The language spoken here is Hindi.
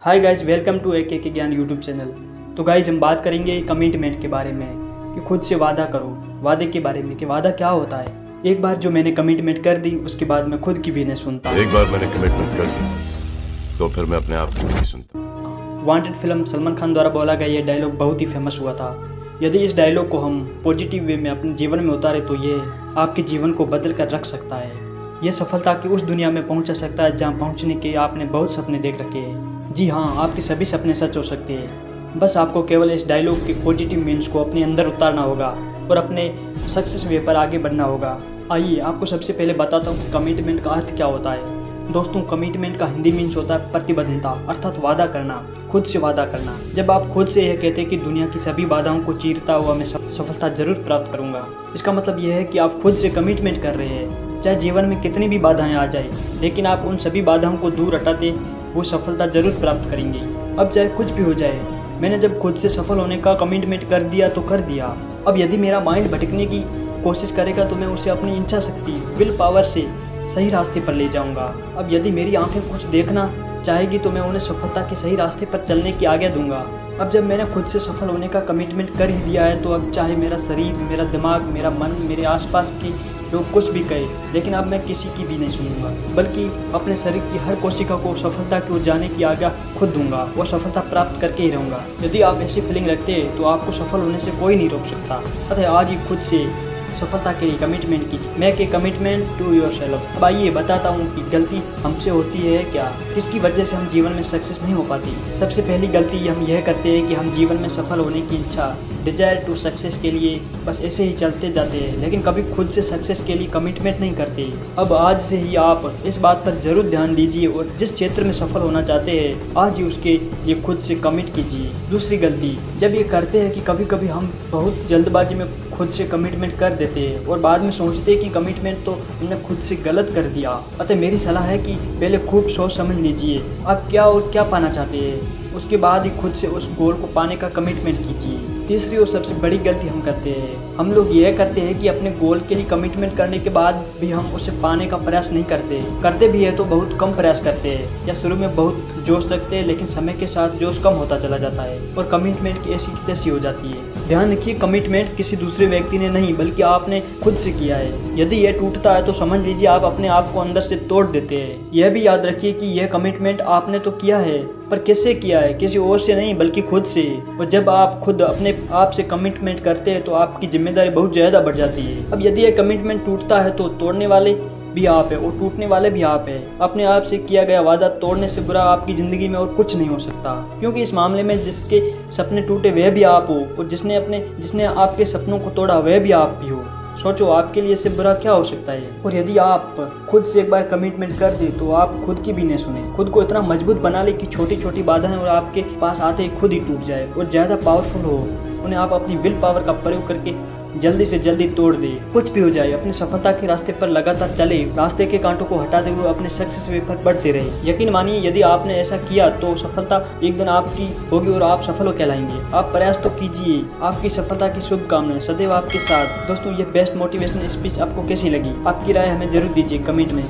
हाय गाइज, वेलकम टू एक के ज्ञान यूट्यूब चैनल। तो गाइज हम बात करेंगे कमिटमेंट के बारे में कि खुद से वादा करो, वादे के बारे में कि वादा क्या होता है। एक बार जो मैंने कमिटमेंट कर दी उसके बाद मैं खुद की भी नहीं सुनता। एक बार मैंने कमिटमेंट कर दी तो फिर मैं अपने आप की नहीं सुनता। वांटेड फिल्म सलमान खान द्वारा बोला गया ये डायलॉग बहुत ही फेमस हुआ था। यदि इस डायलॉग को हम पॉजिटिव वे में अपने जीवन में उतारे तो ये आपके जीवन को बदल कर रख सकता है। ये सफलता की उस दुनिया में पहुंचा सकता है जहां पहुंचने के आपने बहुत सपने देख रखे हैं। जी हाँ, आपके सभी सपने सच हो सकते हैं। बस आपको केवल इस डायलॉग के पॉजिटिव मीन्स को अपने अंदर उतारना होगा और अपने सक्सेस वे पर आगे बढ़ना होगा। आइए आपको सबसे पहले बताता हूँ कि कमिटमेंट का अर्थ क्या होता है। दोस्तों, कमिटमेंट का हिंदी मीन्स होता है प्रतिबद्धता, अर्थात वादा करना, खुद से वादा करना। जब आप खुद से यह कहते हैं कि दुनिया की सभी बाधाओं को चीरता हुआ मैं सफलता जरूर प्राप्त करूंगा, इसका मतलब यह है कि आप खुद से कमिटमेंट कर रहे हैं। चाहे जीवन में कितनी भी बाधाएं आ जाए, लेकिन आप उन सभी बाधाओं को दूर हटाते वो सफलता जरूर प्राप्त करेंगे। अब चाहे कुछ भी हो जाए, मैंने जब खुद से सफल होने का कमिटमेंट कर दिया तो कर दिया। अब यदि मेरा माइंड भटकने की कोशिश करेगा तो मैं उसे अपनी इच्छा शक्ति, विल पावर से सही रास्ते पर ले जाऊंगा। अब यदि मेरी आंखें कुछ देखना चाहेगी तो मैं उन्हें सफलता के सही रास्ते पर चलने की आज्ञा दूंगा। अब जब मैंने खुद से सफल होने का कमिटमेंट कर ही दिया है तो अब चाहे मेरा शरीर, मेरा दिमाग, मेरा मन, मेरे आसपास के लोग कुछ भी कहे, लेकिन अब मैं किसी की भी नहीं सुनूंगा, बल्कि अपने शरीर की हर कोशिका को सफलता की ओर जाने की आज्ञा खुद दूंगा और सफलता प्राप्त करके ही रहूंगा। यदि आप ऐसी फीलिंग रखते हैं तो आपको सफल होने से कोई नहीं रोक सकता। अतः आज ही खुद से सफलता के लिए कमिटमेंट कीजिए। Make a commitment to yourself. अब आइए बताता हूँ कि गलती हमसे होती है क्या, किसकी वजह से हम जीवन में सक्सेस नहीं हो पाती। सबसे पहली गलती हम यह करते हैं कि हम जीवन में सफल होने की इच्छा, डिजायर टू सक्सेस के लिए बस ऐसे ही चलते जाते हैं, लेकिन कभी खुद से सक्सेस के लिए कमिटमेंट नहीं करते। अब आज से ही आप इस बात पर जरूर ध्यान दीजिए और जिस क्षेत्र में सफल होना चाहते हैं आज ही उसके लिए खुद से कमिट कीजिए। दूसरी गलती जब ये करते हैं कि कभी कभी हम बहुत जल्दबाजी में खुद से कमिटमेंट कर देते हैं और बाद में सोचते हैं कि कमिटमेंट तो हमने खुद से गलत कर दिया। अतः मेरी सलाह है कि पहले खूब सोच समझ लीजिए आप क्या और क्या पाना चाहते हैं, उसके बाद ही खुद से उस गोल को पाने का कमिटमेंट कीजिए। तीसरी और सबसे बड़ी गलती हम करते हैं, हम लोग यह करते हैं कि अपने गोल के लिए कमिटमेंट करने के बाद भी हम उसे पाने का प्रयास नहीं करते भी है तो बहुत कम प्रयास करते हैं या शुरू में बहुत जोश रखते हैं, लेकिन समय के साथ जोश कम होता चला जाता है और कमिटमेंट की ऐसी की तैसी हो जाती है। ध्यान रखिए, कमिटमेंट किसी दूसरे व्यक्ति ने नहीं बल्कि आपने खुद से किया है। यदि यह टूटता है तो समझ लीजिए आप अपने आप को अंदर से तोड़ देते हैं। यह भी याद रखिए कि यह कमिटमेंट आपने तो किया है, पर किससे किया है? किसी और से नहीं बल्कि खुद से। और जब आप खुद अपने आप से कमिटमेंट करते हैं तो आपकी जिम्मेदारी बहुत ज़्यादा बढ़ जाती है। अब यदि यह कमिटमेंट टूटता है तो तोड़ने वाले भी आप है और टूटने वाले भी आप है। अपने आप से किया गया वादा तोड़ने से बुरा आपकी ज़िंदगी में और कुछ नहीं हो सकता, क्योंकि इस मामले में जिसके सपने टूटे वह भी आप हो और जिसने आपके सपनों को तोड़ा वह भी आप भी हो। सोचो आपके लिए इससे बुरा क्या हो सकता है। और यदि आप खुद से एक बार कमिटमेंट कर दे तो आप खुद की भी नहीं सुने, खुद को इतना मजबूत बना ले कि छोटी छोटी बाधाएं और आपके पास आते ही खुद ही टूट जाए और ज़्यादा पावरफुल हो उन्हें आप अपनी विल पावर का प्रयोग करके जल्दी से जल्दी तोड़ दे। कुछ भी हो जाए, अपनी सफलता के रास्ते पर लगातार चले, रास्ते के कांटों को हटाते हुए अपने सक्सेस वे पर बढ़ते रहे। यकीन मानिए यदि आपने ऐसा किया तो सफलता एक दिन आपकी होगी और आप सफल कहलाएंगे। आप प्रयास तो कीजिए। आपकी सफलता की शुभकामनाएं सदैव आपके साथ। दोस्तों, ये बेस्ट मोटिवेशनल स्पीच आपको कैसी लगी? आपकी राय हमें जरूर दीजिए कमेंट में।